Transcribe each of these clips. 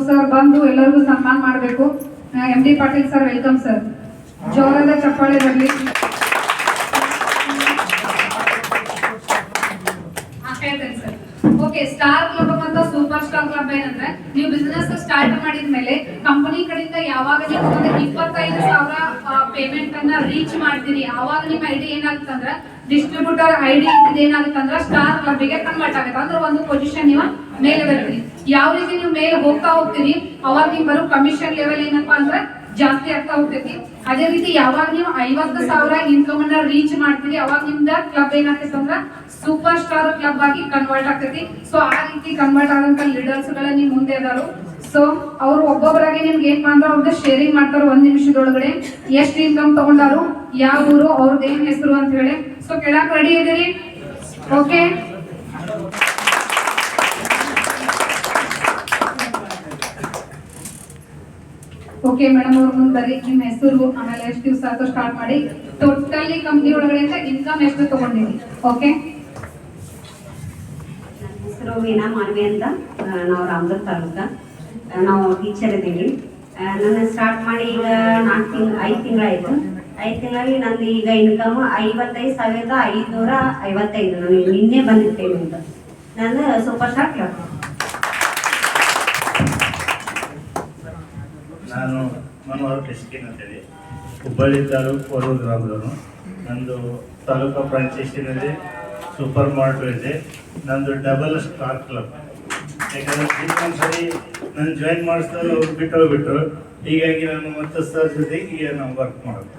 Sir ಬಂದು ಎಲ್ಲರಿಗೂ ಸನ್ಮಾನ ಮಾಡಬೇಕು. MD Patil sir, welcome sir. ಜೋರಾದ ಚಪ್ಪಾಳೆ ಬರಲಿ. ಹೇಳ್ತೇನೆ ಸರ್. ಓಕೆ, ಸ್ಟಾರ್ ಕ್ಲಬ್ ಮತ್ತು ಸೂಪರ್ ಸ್ಟಾರ್ ಕ್ಲಬ್ ಏನಂದ್ರೆ, ನೀವು ಬಿಸ್ನೆಸ್ ಸ್ಟಾರ್ಟ್ ಮಾಡಿದ್ಮೇಲೆ ಕಂಪನಿ ಕಡೆಯಿಂದ ಯಾವಾಗ ನೀವು 25,000 ಪೇಮೆಂಟ್ ಅನ್ನ ರೀಚ್ ಮಾಡ್ತೀರಿ, ಆವಾಗ ನಿಮ್ಮ ಐಡಿ ಏನಾಗುತ್ತಂದ್ರ ಡಿಸ್ಟ್ರಿಬ್ಯೂಟರ್ ಐಡಿ ಏನಾಗುತ್ತಂದ್ರ ಸ್ಟಾರ್ ಕ್ಲಬ್ ಗೆ ಕನ್ವರ್ಟ್ ಆಗುತ್ತೆ. ಅಂದ್ರೆ ಒಂದು ಪೊಸಿಷನ್ ನೀವು ಮೇಲೆ ಬರ್ತೀರಿ. ಯಾವ ರೀತಿ ನೀವು ಮೇಲೆ ಹೋಗ್ತಾ ಹೋಗ್ತೀರಿ, ಅವಾಗ ನೀವು ಬರೋ ಕಮಿಷನ್ ಲೆವೆಲ್ ಏನಪ್ಪಾ ಅಂದ್ರೆ ಜಾಸ್ತಿ ಆಗ್ತಾ ಹೋಗ್ತೈತಿ. ಅದೇ ರೀತಿ ಯಾವಾಗ ನೀವು 50,000 ಇನ್ಕಮ್ ಅನ್ನ ರೀಚ್ ಮಾಡ್ತೀರಿ, ಅವಾಗ ನಿಮ್ದ ಕ್ಲಬ್ ಏನಾಗ್ತೈತಿ ಅಂದ್ರ ಸೂಪರ್ ಸ್ಟಾರ್ ಕ್ಲಬ್ ಆಗಿ ಕನ್ವರ್ಟ್ ಆಗ್ತೈತಿ. ಸೊ ಆ ರೀತಿ ಕನ್ವರ್ಟ್ ಆದಂತ ಲೀಡರ್ಸ್ ಗಳ ನಿಮ್ ಮುಂದೆ ಇದಾರು. ಸೊ ಅವ್ರು ಒಬ್ಬೊಬ್ಬರಾಗಿ ನಿಮ್ಗೆ ಏನ್ ಮಾಡ್ತಾರ, ಅವ್ರದ್ದು ಶೇರಿಂಗ್ ಮಾಡ್ತಾರ. 1 ನಿಮಿಷದೊಳಗಡೆ ಎಷ್ಟು ಇನ್ಕಮ್ ತಗೊಂಡಾರು, ಯಾವ ಊರು, ಅವ್ರದ್ದು ಏನ್ ಹೆಸರು ಅಂತ ಹೇಳಿ. ಸೊ ಕೇಳಕ್ ರೆಡಿ ಇದೀರಿ? ಓಕೆ, ಓಕೆ ಮೇಡಮ್, ಅವ್ರ ಮುಂದೆ ಬರ್ರಿ. ನಿಮ್ಮ ಹೆಸರು, ಆಮೇಲೆ ಎಷ್ಟು ದಿವಸ ಆಯ್ತು ಸ್ಟಾರ್ಟ್ ಮಾಡಿ, ಟೋಟಲಿ ಕಂಪ್ನಿ ಒಳಗಡೆ ಇನ್ಕಮ್ ಎಷ್ಟು ತಗೊಂಡಿರಿ? ಓಕೆ. ನನ್ನ ಹೆಸರು ವೀಣಾ ಮಾನ್ವಿ ಅಂತ. ನಾವು ರಾಮದುರ್ಗ ತಾಲೂಕ. ನಾವು ಟೀಚರ್ ಇದ್ದೀವಿ. ನನ್ನ ಸ್ಟಾರ್ಟ್ ಮಾಡಿ ಈಗ 5 ತಿಂಗಳಾಯಿತು. 5 ತಿಂಗಳಲ್ಲಿ ನಂದು ಈಗ ಇನ್ಕಮ್ 55,555. ನನಗೆ ನಿನ್ನೆ ಬಂದಿತ್ತು ಪೇಮೆಂಟ್. ನಂದು ಸೂಪರ್ ಸ್ಟಾರ್ ಕ್ಲಬ್. ನಾನು ಮನೋಹರ್ ಡಿಸ್ಟಿನ್ ಅಂತೇಳಿ, ಹುಬ್ಬಳ್ಳಿ ತಾಲೂಕು ವರೂರು ಗ್ರಾಮದವನು. ನಂದು ತಾಲೂಕು ಫ್ರಾಂಚೈಸಿನಲ್ಲಿ ಸೂಪರ್ ಮಾರ್ಟ್ ಇದೆ. ನಂದು ಡಬಲ್ ಸ್ಟಾರ್ ಕ್ಲಬ್. ಯಾಕಂದರೆ ಇನ್ನೊಂದ್ಸರಿ ನಾನು ಜಾಯಿನ್ ಮಾಡಿಸ್ತಾರೆ, ಅವ್ರು ಬಿಟ್ಟರು. ಹೀಗಾಗಿ ನಾನು ಮತ್ತೆ ಸರ್ ಜೊತೆಗೆ ಈಗ ನಾವು ವರ್ಕ್ ಮಾಡೋದು.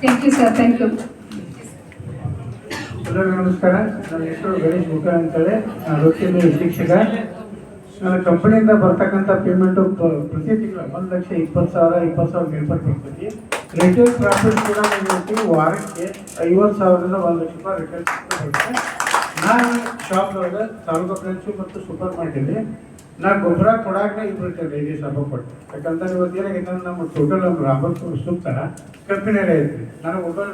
Thank you sir, thank you. ಎಲ್ಲರಿಗೂ ನಮಸ್ಕಾರ. ನನ್ನ ಹೆಸರು ಗಣೇಶ್ ಮುಖ ಅಂತೇಳಿ, ವೃತ್ತಿಯಲ್ಲಿ ಶಿಕ್ಷಕ. ನನ್ನ ಕಂಪನಿಯಿಂದ ಬರ್ತಕ್ಕಂಥ ಪೇಮೆಂಟು ಪ್ರತಿ ತಿಂಗಳು 1,20,000 20,000 ಮೇಲ್ಪಟ್ಟು ಬರ್ತೈತಿ. ರಿಟೇಲ್ ಪ್ರಾಫಿಟ್ ಕೂಡ ಹೇಳ್ತೀವಿ, ವಾರಕ್ಕೆ 50,000ದಿಂದ 1,00,000 ರೂಪಾಯಿ ರಿಟೇಲ್ ಬರುತ್ತೆ. ನಾನು ಶಾಪ್ದೊಳಗೆ ತಾಲೂಕು ಬ್ರಾಂಚು ಮತ್ತು ಸೂಪರ್ ಮಾರ್ಕೆಟಲ್ಲಿ ನಾನು ಗೊಬ್ಬರ ಕೊಡಾಕೆ ಇಬ್ಬರು ಲೇಡೀಸ್ ಹಬ್ಬ ಕೊಟ್ಟೆ. ಯಾಕಂದ್ರೆ ಇವತ್ತು ಏನಾಗೈತೆ, ನಮ್ಮ ಟೋಟಲ್ ನಮ್ಮ ರಾಬರ್ಟ್ ಸುತ್ತ ಕಂಪನಿಯಲ್ಲೇ ಐತ್ರಿ. ನಾನು ಮೊಬೈಲ್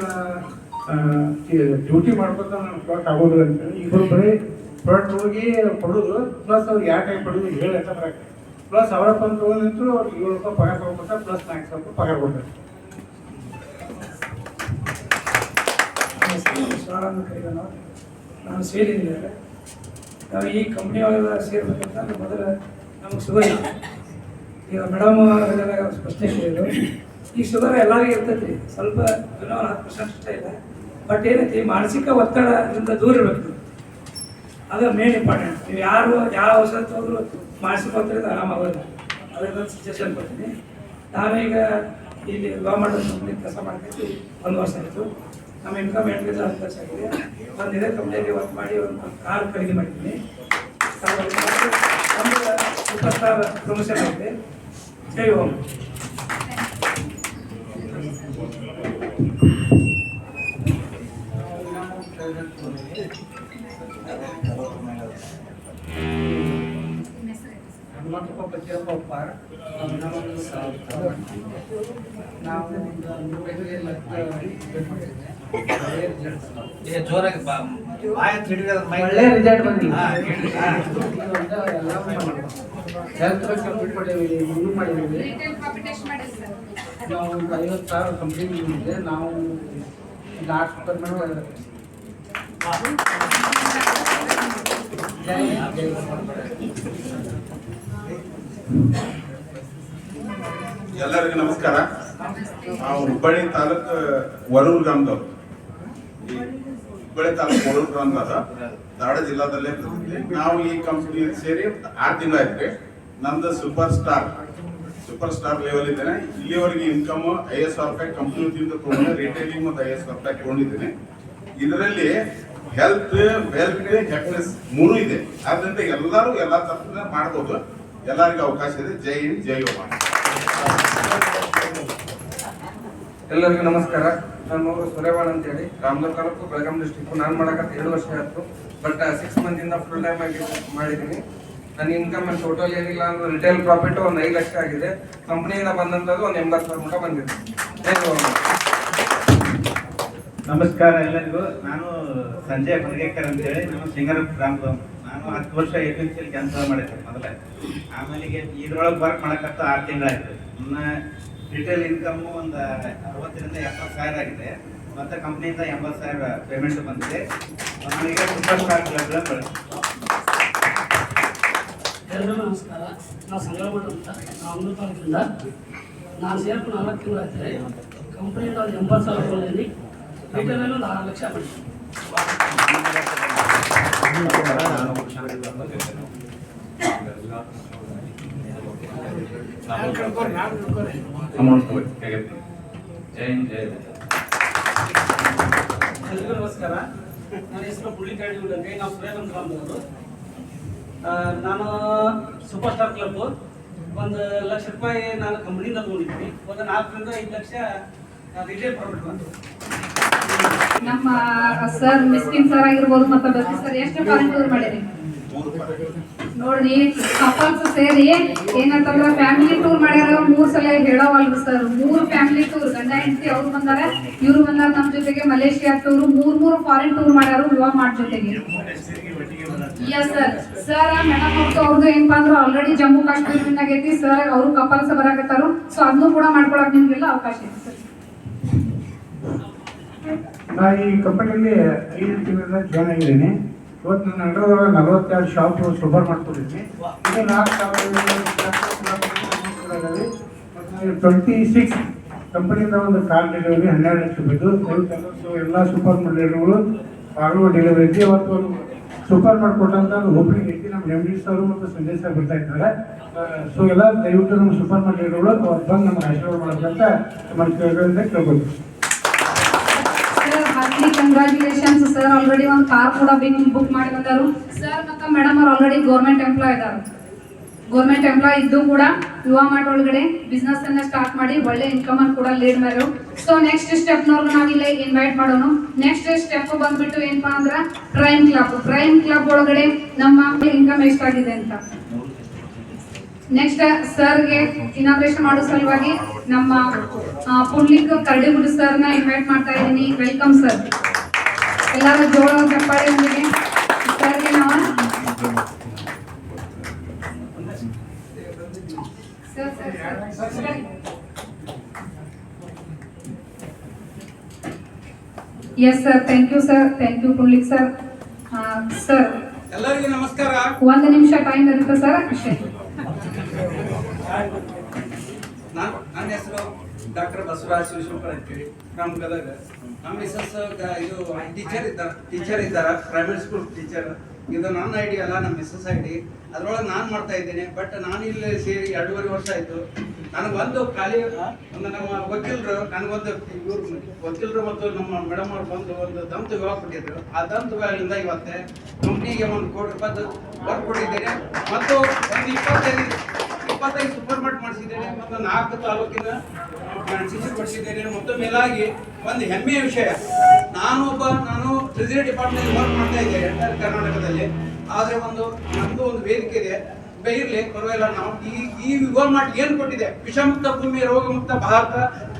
ಡ್ಯೂಟಿ ಮಾಡ್ಕೊತ ನಾನು ಪ್ರಾಡಕ್ಟ್ ಆಗೋದಿಲ್ಲ ಅಂತೇಳಿ ಇಬ್ಬರು ಬರೀ ಪ್ರಾಡಕ್ಟ್ ಹೋಗಿ ಕೊಡೋದು, ಪ್ಲಸ್ ಅವ್ರು ಯಾವ ಟೈಪ್ ಕೊಡೋದು ಹೇಳಿ ಅಂತ ಬರಕ್ಕೆ, ಪ್ಲಸ್ ಅವರ ಬಂದು ತೊಗೊಂಡಿಂತೂ ಅವ್ರಿಗೆ 7 ರೂಪಾಯಿ ಪಗಾರ ತಗೊಂಡ್ಬಿಟ್ಟ, ಪ್ಲಸ್ 4,000 ರೂಪಾಯಿ ಪಗಾರ ಕೊಡ್ತಾರೆ. ನಾನು ಸೇರಿದ್ದೇನೆ. ನಾವು ಈ ಕಂಪ್ನಿ ಒಳಗೆ ಸೇರ್ಬೇಕಂತ ಮೊದಲು ನಮಗೆ ಶುಗರ್ ಇಲ್ಲ. ಈಗ ಮೇಡಮ್ ಸ್ಪಷ್ಟನೆ ಹೇಳಿದ್ರು, ಈ ಶುಗರ್ ಎಲ್ಲರಿಗೂ ಇರ್ತೈತಿ. ಸ್ವಲ್ಪ 10% ಇಷ್ಟ ಇಲ್ಲ. ಬಟ್ ಏನೈತಿ, ಮಾನಸಿಕ ಒತ್ತಡದಿಂದ ದೂರ ಇರಬೇಕು. ಅದು ಮೇನ್ ಇಂಪಾರ್ಟೆಂಟ್. ನೀವು ಯಾವ ಔಷಧ ತಗೊಂಡ್ರು ಮಾನಸಿಕ ಒತ್ತಡದಿಂದ ಆರಾಮಾಗೋದಿಲ್ಲ. ಅದಕ್ಕೆ ಸಜೆಷನ್ ಕೊಡ್ತೀನಿ. ನಾನು ಈಗ ಇಲ್ಲಿ ಗೌರ್ಮೆಂಟ್ ಕಂಪ್ನಿ ಕೆಲಸ ಮಾಡ್ತಿದ್ವಿ 1 ವರ್ಷ ಆಯಿತು. ನಮ್ಮ ಇನ್ಕಮ್ 8,000 ಲಕ್ಷ ಆಗಿದೆ. ಒಂದು ಇದೇ ಕಂಪ್ನಿಯಲ್ಲಿ ವರ್ಕ್ ಮಾಡಿ ಒಂದು ಕಾರ್ ಖರೀದಿ ಮಾಡಿದ್ದೀನಿ. ಒಂದು ಸೂಪರ್ ಸ್ಟಾರ್ ಪ್ರಮೋಷನ್ ಆಗಿದೆ. ಜೈ ಓಂ. ಒಳ್ಳೆ ರಿಸಲ್ಟ್ ಬಂದಿದೆ. ನಾವು 50,000 ಕಂಪ್ನಿ ಇದೆ. ನಾವು ಲಾಸ್ಟ್ ಎಲ್ಲರಿಗೂ ನಮಸ್ಕಾರ. ನಾವು ಹುಬ್ಬಳ್ಳಿ ತಾಲೂಕು ವರೂರು ಗ್ರಾಮದವ್ರು. ಹುಬ್ಬಳ್ಳಿ ತಾಲೂಕು ವರೂರು ಗ್ರಾಮದ ಧಾರವಾಡ ಜಿಲ್ಲಾದಲ್ಲೇ ಬರ್ತಿದ್ವಿ. ನಾವು ಈ ಕಂಪ್ನಿ ಸೇರಿ 6 ತಿಂಗಳಾಯ್ತು. ನಮ್ದು ಸೂಪರ್ ಸ್ಟಾರ್ ಲೆವೆಲ್ ಇದ್ದೇನೆ. ಇಲ್ಲಿವರೆಗೆ ಇನ್ಕಮ್ 50,000 ರೂಪಾಯಿ ಕಂಪ್ನಿ ವತಿಯಿಂದ ತಗೊಂಡು, ರಿಟೇಲಿಂಗ್ ಮತ್ತು 50,000 ರೂಪಾಯಿ ತಗೊಂಡಿದ್ದೇನೆ. ಇದರಲ್ಲಿ ಹೆಲ್ತ್, ವೆಲ್ತ್, ಹ್ಯಾಪಿನೆಸ್ 3 ಇದೆ. ಆದ್ರಿಂದ ಎಲ್ಲರೂ ಎಲ್ಲ ತರದಿಂದ ಮಾಡ್ಬೋದು. ಎಲ್ಲರಿಗೂ ಅವಕಾಶ ಇದೆ. ಜೈ ಹಿಂದ್, ಜೈ ಓಂ. ಎಲ್ಲರಿಗೂ ನಮಸ್ಕಾರ. ನನ್ನ ಊರು ಸುರೇವಾಳ ಅಂತೇಳಿ, ರಾಮದುರ್ಗ ತಾಲೂಕು, ಬೆಳಗಾಂ ಡಿಸ್ಟಿಕ್. ನಾನು ಮಾಡಕತ್ತ 7 ವರ್ಷ ಆಯ್ತು. ಬಟ್ 6 ಮಂತಿಂದ ಫುಲ್ ಟೈಮ್ ಆಗಿ ಮಾಡಿದ್ದೀನಿ. ನನ್ನ ಇನ್ಕಮ್ ಟೋಟಲ್ ಏನಿಲ್ಲ ಅಂದ್ರೆ ರಿಟೇಲ್ ಪ್ರಾಫಿಟ್ ಒಂದು 5 ಲಕ್ಷ ಆಗಿದೆ. ಕಂಪ್ನಿಯಿಂದ ಬಂದಂಥದ್ದು ಒಂದು 80,000 ಮಟ್ಟ ಬಂದಿದೆ. ನಮಸ್ಕಾರ ಎಲ್ಲರಿಗೂ. ನಾನು ಸಂಜಯ್ ಹೊರಗೇಕರ್ ಅಂತೇಳಿ, ನಾನು ಸಿಂಗರ ಗ್ರಾಮದವನು. ನಾನು 10 ವರ್ಷ ಏಜೆನ್ಸಿಯಲ್ಲಿ ಕೆಲಸ ಮಾಡಿದ್ದೆ ಮೊದಲೇ. ಆಮೇಲೆ ಇದ್ರೊಳಗೆ ವರ್ಕ್ ಮಾಡಕತ್ತ 6 ತಿಂಗಳಾಯ್ತು. ನನ್ನ ರಿಟೇಲ್ ಇನ್ಕಮ್ಮು ಒಂದು 60,000 ರಿಂದ 70,000 ಆಗಿದೆ. ಮತ್ತೆ ಕಂಪ್ನಿಯಿಂದ 80,000 ಪೇಮೆಂಟ್ ಬಂದಿದೆ. ನನಗೆ ಸೂಪರ್ ಸ್ಟಾರ್ ಕ್ಲಬ್ ಎಲ್ಲರಿಗೂ ನಮಸ್ಕಾರ. ನಾವು ಸಂಗ್ರಾಮ ಅಂತ ನಾವು ಅಮೃತ ತಾಲೂಕಿಂದ. ನಾನು ಸೇರ್ಕು 4 ತಿಂಗಳಾಯ್ತು. ಕಂಪ್ನಿಯಿಂದ ಒಂದು 80,000 ತಗೊಂಡಿದ್ದೀನಿ. ರಿಟೇಲಲ್ಲಿ ಒಂದು 6 ಲಕ್ಷ ಮಾಡಿದ್ದೀನಿ. ಎಲ್ರಿಗೂ ನಮಸ್ಕಾರ. ನನ್ನ ಹೆಸರು ಪುಳ್ಳಿಕಾಡಿ ಉಳ್ಳಂಗೆ. ನಾವು ಸುರೇಂದ್ರ ಗ್ರಾಮದವರು. ನಾನು ಸೂಪರ್ ಸ್ಟಾರ್ ಕ್ಲಬ್ 1 ಲಕ್ಷ ರೂಪಾಯಿ ನಾನು ಕಂಪ್ನಿಯಿಂದ ತಗೊಂಡಿದ್ದೀನಿ. ಒಂದು 4 ರಿಂದ 5 ಲಕ್ಷ ರಿಟೇಲ್ ಪ್ರಾಫಿಟ್ ಬಂತು. ನಮ್ಮ ಸರ್ ಮಿಸ್ಕಿನ್ ಸರ್ ಆಗಿರ್ಬೋದು ಮತ್ತೆ ಬಸ್ಸಿ ಸರ್ ಎಷ್ಟು ಫಾರಿನ್ ಟೂರ್ ಮಾಡಿರಿ ನೋಡ್ರಿ. ಕಪಲ್ಸ್ ಸೇರಿ ಏನಂತಂದ್ರೆ ಫ್ಯಾಮಿಲಿ ಟೂರ್ ಮಾಡ್ಯಾರ 3 ಸಲ ಹೇಳೋವಲ್ರಿ ಸರ್. 3 ಫ್ಯಾಮಿಲಿ ಟೂರ್, ಗಂಡ ಹೆಂಡತಿ ಅವ್ರು ಬಂದಾರ, ಇವ್ರು ಬಂದಾರ ನಮ್ಮ ಜೊತೆಗೆ. ಮಲೇಷಿಯಾ ಟೂರ್, 3 ಫಾರಿನ್ ಟೂರ್ ಮಾಡ್ಯಾರ ವಿವಾಹ ಮಾಡ್ ಜೊತೆಗೆ. Yes sir. ಸರ್ ಮೇಡಮ್ ಅವ್ರದ್ದು ಏನಪ್ಪಾ ಅಂದ್ರೆ ಆಲ್ರೆಡಿ ಜಮ್ಮು ಕಾಶ್ಮೀರದಿಂದ ಆಗೈತಿ ಸರ್. ಅವರು ಕಪಲ್ಸ್ ಬರಾಕತ್ತಾರು. ಸೊ ಅದನ್ನು ಕೂಡ ಮಾಡ್ಕೊಳಕ್ ನಿಮ್ಗೆಲ್ಲ ಅವಕಾಶ ಇದೆ ಸರ್. ನಾ ಈ ಕಂಪನಿಯಲ್ಲಿ 5 ತಿಂಗಳಿಂದ ಜಾಯ್ನ್ ಆಗಿದ್ದೀನಿ. ಇವತ್ತು ನನ್ನ ಅಂಡರ್ದೊಳಗೆ 42 ಶಾಪ್ ಸೂಪರ್ ಮಾಡ್ಕೊಂಡಿದ್ದೀನಿ. ಇದು 26 ಕಂಪನಿಯಿಂದ ಒಂದು ಕಾರ್ ಡೆಲಿವರಿ 12 ಲಕ್ಷ ರೂಪಾಯಿದು. ದಯವಿಟ್ಟು ಎಲ್ಲ ಸೂಪರ್ ಲೀಡರ್ಗಳು ಆಗಲೂ ಡೆಲಿವರಿ ಐತಿ. ಇವತ್ತು ಒಂದು ಸೂಪರ್ ಮಾಡಿಕೊಟ್ಟಂತ ಒಂದು ಓಪನಿಂಗ್ ಐತಿ. ನಮ್ಮ ಎಮ್ ಡಿ ಸರ್ ಮತ್ತು ಸಂಜಯ್ ಸರ್ ಬರ್ತಾ ಇದ್ದಾರೆ. ಸೊ ಎಲ್ಲ ದಯವಿಟ್ಟು ನಮ್ಮ ಸೂಪರ್ ಲೀಡರ್ಗಳು ಅವ್ರು ಬಂದು ನಮ್ಗೆ ಆಶೀರ್ವಾದ ಮಾಡಬೇಕಂತ ನಮ್ಮ ಕೇಳಿದ್ರಿಂದ ಕೇಳ್ಬೋದು. Heartily congratulations sir. ಆಲ್ರೆಡಿ ಒಂದು ಕಾರ್ ಕೂಡ ಬುಕ್ ಮಾಡಿ ಬಂದರು ಸರ್. ಮತ್ತೆ ಮೇಡಮ್ ಅವ್ರು ಆಲ್ರೆಡಿ ಗೌರ್ಮೆಂಟ್ ಎಂಪ್ಲಾಯ್ ಇದ್ದಾರೆ. ಗೌರ್ಮೆಂಟ್ ಎಂಪ್ಲಾಯ್ ಇದ್ದು ಕೂಡ ಯುವ ಮಾರ್ಟ್ ಒಳಗಡೆ ಬಿಸ್ನೆಸ್ ಅನ್ನ ಸ್ಟಾರ್ಟ್ ಮಾಡಿ ಒಳ್ಳೆ ಇನ್ಕಮ್ ಅನ್ನು ಕೂಡ ಲೀಡ್ ಮಾಡ್ರು. ಸೊ ನೆಕ್ಸ್ಟ್ ಸ್ಟೆಪ್ನವ್ರು ನಾವಿಲ್ಲೇ ಇನ್ವೈಟ್ ಮಾಡೋಣ. ನೆಕ್ಸ್ಟ್ ಸ್ಟೆಪ್ ಬಂದ್ಬಿಟ್ಟು ಏನಪ್ಪಾ ಅಂದ್ರೆ ಪ್ರೈಮ್ ಕ್ಲಬ್. ಪ್ರೈಮ್ ಕ್ಲಬ್ ಒಳಗಡೆ ನಮ್ಮ ಇನ್ಕಮ್ ಎಷ್ಟಾಗಿದೆ ಅಂತ ನೆಕ್ಸ್ಟ್ ಸರ್ಗೆ ಇನಾಗ್ರೇಷನ್ ಮಾಡೋ ಸಲುವಾಗಿ ನಮ್ಮ ಪುಂಡ್ಲಿಕ್ ಕರಡಿಗುಡಿ ಸರ್ನ ಇನ್ವೈಟ್ ಮಾಡ್ತಾ ಇದ್ದೀನಿ. Welcome sir. ಎಲ್ಲರೂ ಜೋಳ ಚಪ್ಪಾಳಿಯೊಂದಿಗೆ ಸರ್ಗೆ ನಾವು yes sir. Thank you sir. Thank you Pundlik sir. Sir ಎಲ್ಲರಿಗೂ ನಮಸ್ಕಾರ. 1 ನಿಮಿಷ ಟೈಮ್ ಇರುತ್ತೆ ಸರ್ ಅಷ್ಟೇ. ನನ್ನ ಹೆಸರು ಡಾಕ್ಟರ್ ಬಸವರಾಜ್ ಶಿವಶಂಕರ್ ಅಂತೇಳಿ, ನಮ್ಮ ಗದಗ. ನಮ್ಮ ಮಿಸಸ್ ಇದು ಟೀಚರ್ ಇದ್ದಾರೆ, ಪ್ರೈಮರಿ ಸ್ಕೂಲ್ ಟೀಚರ್. ಇದು ನನ್ನ ಐಡಿ ಅಲ್ಲ, ನಮ್ಮ ಮಿಸಸ್ ಐಡಿ. ಅದ್ರೊಳಗೆ ನಾನು ಮಾಡ್ತಾ ಇದ್ದೇನೆ. ಬಟ್ ನಾನು ಇಲ್ಲಿ ಸೇರಿ 2.5 ವರ್ಷ ಆಯಿತು. ನನಗೊಂದು ಖಾಲಿ ಒಂದು ನಮ್ಮ ನನಗೊಂದು ಇವರು ವಕೀಲರು ಮತ್ತು ನಮ್ಮ ಮೇಡಮ್ ಅವ್ರು ಬಂದು ಒಂದು ದಂತ ವಿವಾಹ ಕೊಟ್ಟಿದ್ರು. ಆ ದಂತ ವಿವಾಹದಿಂದ ಇವತ್ತೆ ಕಂಪ್ನಿಗೆ 1 ಕೋಟಿ ರೂಪಾಯಿ ವರ್ಕ್ ಕೊಟ್ಟಿದ್ದೇನೆ. ಮತ್ತು ಒಂದು 25 ಸೂಪರ್ ಮಾರ್ಟ್ ಮಾಡಿಸಿದ್ದೇನೆ. ಮತ್ತು 4 ತಾಲೂಕಿನ ಫ್ರಾಂಚೈಸಿ ಕೊಡಿಸಿದ್ದೇನೆ. ಮತ್ತು ಮೇಲಾಗಿ ಒಂದು ಹೆಮ್ಮೆಯ ವಿಷಯ, ನಾನು ಟ್ರೆಜರಿ ಡಿಪಾರ್ಟ್ಮೆಂಟ್ ವರ್ಕ್ ಮಾಡ್ತಾ ಇದ್ದೇನೆ ಕರ್ನಾಟಕದಲ್ಲಿ. ಆದರೆ ನಮ್ದು ಒಂದು ವೇದಿಕೆ ಇದೆ, ಇರ್ಲಿ ಪರವಾಗಿಲ್ಲ. ನಾವು ಈ ವಿವಾಹ ಮಾಡಿ ಏನು ಕೊಟ್ಟಿದೆ, ವಿಷಮುಕ್ತ ಭೂಮಿ, ರೋಗಮುಕ್ತ ಭಾರತ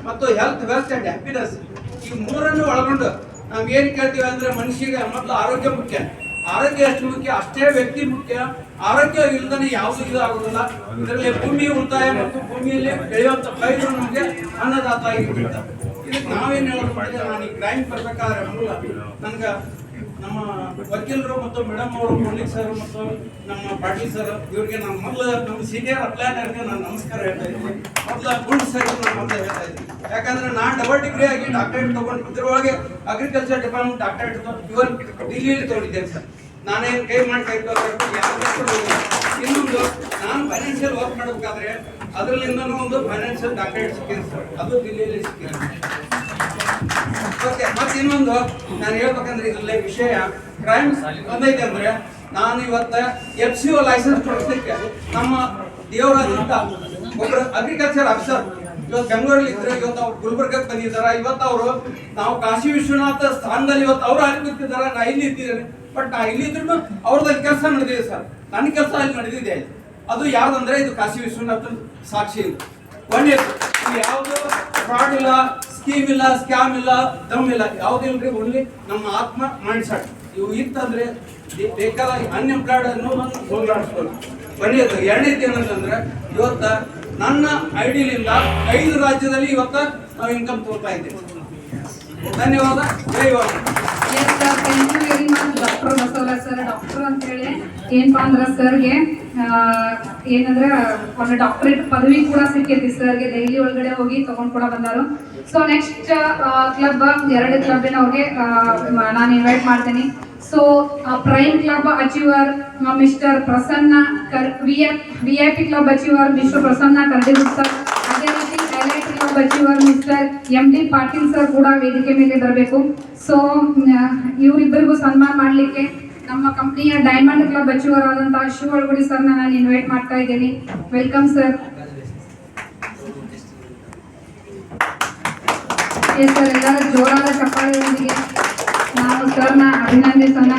ಮತ್ತು ಹೆಲ್ತ್, ವೆಲ್ತ್ ಅಂಡ್ ಹ್ಯಾಪಿನೆಸ್, ಈ 3 ಒಳಗೊಂಡು ನಾವು ಏನು ಕೇಳ್ತೀವಿ ಅಂದ್ರೆ ಮನುಷ್ಯಗೆ ಮೊದಲು ಆರೋಗ್ಯ ಮುಖ್ಯ. ಆರೋಗ್ಯ ಎಷ್ಟು ಮುಖ್ಯ ಅಷ್ಟೇ ವ್ಯಕ್ತಿ ಮುಖ್ಯ. ಆರೋಗ್ಯ ಇಲ್ಲದೇ ಯಾವುದು ಇದು ಆಗುದಿಲ್ಲ. ಇದರಲ್ಲಿ ಭೂಮಿ ಉಳಿತಾಯ ಮತ್ತು ಭೂಮಿಯಲ್ಲಿ ಬೆಳೆಯುವಂತ ಪೈರು ನಮಗೆ ಅನ್ನದಾತ ಆಗಿರುತ್ತೆ. ಇದಕ್ಕೆ ನಾವೇನು ಹೇಳೋದು ಮಾಡಿದ್ರೆ, ನಾನು ಈ ಕ್ರೈಮ್ ಬರ್ಬೇಕಾದ್ರೆ ಮೂಲ ನನ್ಗೆ ನಮ್ಮ ವಕೀಲರು ಮತ್ತು ಮೇಡಮ್ ಅವರು, ಪೊಲೀಸ್ ಸರ್ ಮತ್ತು ನಮ್ಮ ಪಾಟೀಲ್ ಸರ್, ಇವ್ರಿಗೆ ನಾನು ಮೊದಲು ನಮ್ಮ ಸೀನಿಯರ್ ಅಪ್ಲೈನರ್ಗೆ ನಾನು ನಮಸ್ಕಾರ ಹೇಳ್ತಾ ಇದ್ದೀನಿ. ಮೊದಲು ಗುಡ್ ಸರ್ ನಾನು ಮೊದಲು ಹೇಳ್ತಾ ಇದ್ದೀನಿ. ಯಾಕಂದ್ರೆ ನಾನು ಡಬಲ್ ಡಿಗ್ರಿ ಆಗಿ ಡಾಕ್ಟರೇಟ್ ತಗೊಂಡು ಇದ್ರೊಳಗೆ ಅಗ್ರಿಕಲ್ಚರ್ ಡಿಪಾರ್ಟ್ಮೆಂಟ್ ಡಾಕ್ಟರೇಟ್ ಇವನ್ ಡಿಗ್ರಿಯಲ್ಲಿ ತಗೊಂಡಿದ್ದೇನೆ ಸರ್. ನಾನೇನು ಕೈ ತಗೋಬೇಕು ಯಾರು. ಇನ್ನೊಂದು ನಾನು ಫೈನಾನ್ಷಿಯಲ್ ವರ್ಕ್ ಮಾಡಬೇಕಾದ್ರೆ ಅದರಲ್ಲಿಂದನೂ ಒಂದು ಫೈನಾನ್ಷಿಯಲ್ ಡಾಕ್ಟರೇಟ್ ಸಿಕ್ಕಿದೆ ಸರ್, ಅದು ದಿಲ್ಲಿಯಲ್ಲಿ ಸಿಕ್ಕಿದೆ. ಓಕೆ, ಮತ್ತೆ ಇನ್ನೊಂದು ನಾನು ಹೇಳ್ಬೇಕಂದ್ರೆ ಇದರಲ್ಲಿ ವಿಷಯ ಕ್ರೈಮ್ಸ್ ಬಂದೈತೆ ಅಂದ್ರೆ, ನಾನು ಇವತ್ತು FCO ಲೈಸೆನ್ಸ್ ಕೊಡಿಸ್ಲಿಕ್ಕೆ ನಮ್ಮ ದೇವರಾದಂತ ಒಬ್ಬರು ಅಗ್ರಿಕಲ್ಚರ್ ಆಫೀಸರ್ ಇವತ್ತು ಬೆಂಗಳೂರಲ್ಲಿ ಇದ್ರೆ, ಇವತ್ತು ಅವ್ರು ಗುಲ್ಬರ್ಗಕ್ಕೆ ಬಂದಿದ್ದಾರೆ. ಇವತ್ತು ಅವರು ನಾವು ಕಾಶಿ ವಿಶ್ವನಾಥ ಸ್ಥಾನದಲ್ಲಿ ಇವತ್ತು ಅವರು ಅಲ್ಲಿ ಕೂತಿದ್ದಾರೆ, ನಾ ಇಲ್ಲಿ ಇಟ್ಟಿದ್ದೇನೆ. ಬಟ್ ನಾ ಇಲ್ಲಿ ಇದ್ರು ಅವ್ರದಲ್ಲಿ ಕೆಲಸ ನಡೆದಿದೆ ಸರ್, ನನ್ನ ಕೆಲಸ ಅಲ್ಲಿ ನಡೆದಿದೆ. ಅದು ಯಾವ್ದಂದ್ರೆ ಇದು ಕಾಶಿ ವಿಶ್ವನಾಥನ್ ಸಾಕ್ಷಿ. ಒಳ್ಳೆಯದು. ಯಾವುದು ಫ್ರಾಡ್ ಇಲ್ಲ, ಸ್ಕೀಮ್ ಇಲ್ಲ, ಸ್ಕ್ಯಾಮ್ ಇಲ್ಲ, ದಮ್ ಇಲ್ಲ, ಯಾವುದಿಲ್ರಿ. ಓನ್ಲಿ ನಮ್ಮ ಆತ್ಮ ಮೈಂಡ್ ಸೆಟ್ ಇವು ಇತ್ತಂದ್ರೆ ಬೇಕಾದ ಅನ್ಎಂಪ್ಲಾಯ್ಡ್ ಅನ್ನು ಹೋಗ್ಲಾಡಿಸ್ಬೇಕು. ಕೊನೆಯದು ಎರಡನೇದು ಏನಂತಂದ್ರೆ ಇವತ್ತ ನನ್ನ ಐಡಿಲಿಂದ 5 ರಾಜ್ಯದಲ್ಲಿ ಇವತ್ತ ನಾವು ಇನ್ಕಮ್ ತೋರ್ತಾ ಇದ್ದೇವೆ. ಧನ್ಯವಾದ. ಜೈವಾದ. Yes sir, thank you very much doctor Basavaraj sir. Doctor ಅಂತೇಳಿ ಏನಪ್ಪಾ ಅಂದ್ರೆ ಸರ್ಗೆ ಏನಂದ್ರೆ ಒಂದು ಡಾಕ್ಟರೇಟ್ ಪದವಿ ಕೂಡ ಸಿಕ್ಕೈತಿ ಸರ್ಗೆ. ದೆಹಲಿ ಒಳಗಡೆ ಹೋಗಿ ತಗೊಂಡ್ ಕೂಡ ಬಂದಾರು. ಸೊ ನೆಕ್ಸ್ಟ್ ಕ್ಲಬ್ 2 ಕ್ಲಬ್ಬಿನವ್ರಿಗೆ ನಾನು ಇನ್ವೈಟ್ ಮಾಡ್ತೀನಿ. So prime club achiever mister Prasanna VIP club achiever mister Prasanna ಕರ್ದಿಗುಡ್ ಸರ್. ಅದೇ ರೀತಿ elite club achiever mister MD Patil sir ಕೂಡ ವೇದಿಕೆ ಮೇಲೆ ಬರಬೇಕು. ಸೊ ಇವರಿಬ್ಬರಿಗೂ ಸನ್ಮಾನ ಮಾಡಲಿಕ್ಕೆ ನಮ್ಮ ಕಂಪ್ನಿಯ ಡೈಮಂಡ್ ಕ್ಲಬ್ ಅಚೀವರ್ ಆದಂತಹ ಶಿವ ಅಳಗುಡಿ ಸರ್ ನಾನು ಇನ್ವೈಟ್ ಮಾಡ್ತಾ ಇದ್ದೀನಿ. Welcome sir. ಎಸ್ ಸರ್, ಎಲ್ಲರ ಜೋರಾದ ಚಪ್ಪಾಳೆಯೊಂದಿಗೆ ನಾವು ಸರ್ನ ಅಭಿನಂದಿಸೋಣ.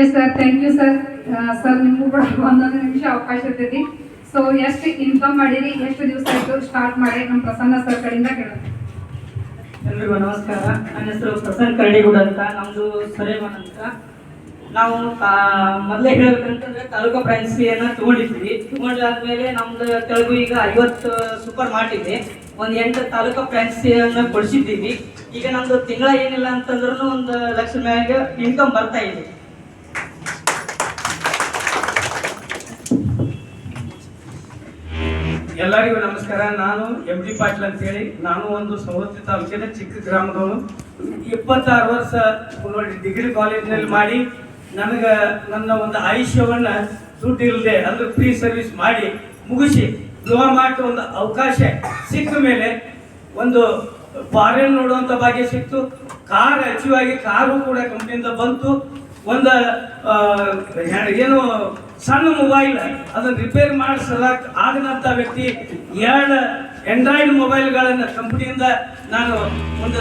Yes sir, thank you sir. Sir ನಿಮಗೂ ಕೂಡ 1 ನಿಮಿಷ ಅವಕಾಶ ಇರ್ತೈತಿ. ಸೊ ಎಷ್ಟು ಇನ್ಕಮ್ ಮಾಡಿರಿ, ಎಷ್ಟು ದಿವಸ ಆಯಿತು ಸ್ಟಾರ್ಟ್ ಮಾಡಿ, ನಮ್ಮ ಪ್ರಸನ್ನ ಸರ್ ಕಡೆಯಿಂದ ಕೇಳೋಣ. ಎಲ್ರಿಗೂ ನಮಸ್ಕಾರ. ನನ್ನ ಹೆಸರು ಪ್ರಸನ್ನ ಕರಡಿಗುಡ್ ಅಂತ, ನಮ್ಮದು ಸುರೇಮನ್ ಅಂತ. ನಾವು ಮೊದಲೇ ಹೇಳ್ಬೇಕಂತಂದ್ರೆ ತಾಲೂಕು ಫ್ರಾಂಚೈಸಿಯನ್ನು ತಗೊಂಡಾದ್ಮೇಲೆ ನಮ್ದು ತೆಲುಗು ಈಗ 50 ಸೂಪರ್ ಮಾರ್ಟ್ ಇದೆ. ಒಂದು 8 ತಾಲೂಕು ಫ್ರಾಂಚೈಸಿಯನ್ನು ಕೊಡಿಸಿದ್ದೀವಿ. ಈಗ ನಮ್ದು ತಿಂಗಳ ಏನಿಲ್ಲ ಅಂತಂದ್ರೂ 1 ಲಕ್ಷ ಮ್ಯಾಗ ಇನ್ಕಮ್ ಬರ್ತಾ ಇದೆ. ಎಲ್ಲರಿಗೂ ನಮಸ್ಕಾರ. ನಾನು MD ಪಾಟೀಲ್ ಅಂತೇಳಿ. ನಾನು ಒಂದು ಸವದತ್ತಿ ತಾಲೂಕಿನ ಚಿಕ್ಕ ಗ್ರಾಮದವನು. 26 ವರ್ಷ ಡಿಗ್ರಿ ಕಾಲೇಜಿನಲ್ಲಿ ಮಾಡಿ ನನಗೆ ನನ್ನ ಒಂದು ಆಯುಷ್ಯವನ್ನು ದುಡ್ಡಿಲ್ಲದೆ ಅಂದ್ರೆ ಫ್ರೀ ಸರ್ವಿಸ್ ಮಾಡಿ ಮುಗಿಸಿ ಗೃಹ ಮಾಟ ಒಂದು ಅವಕಾಶ ಸಿಕ್ಕ ಮೇಲೆ ಒಂದು ಫಾರಿನ್ ನೋಡುವಂಥ ಭಾಗ್ಯ ಸಿಕ್ತು. ಕಾರ್ ಅಚೀವ್ ಆಗಿ ಕಾರು ಕೂಡ ಕಂಪ್ನಿಯಿಂದ ಬಂತು. ಒಂದು ಏನು ಸಣ್ಣ ಮೊಬೈಲ್ ಅದನ್ನು ರಿಪೇರ್ ಮಾಡಿಸಲಕ್ಕೆ ಆಗದಂಥ ವ್ಯಕ್ತಿ 2 ಆಂಡ್ರಾಯ್ಡ್ ಮೊಬೈಲ್ಗಳನ್ನು ಕಂಪ್ನಿಯಿಂದ ನಾನು ಒಂದು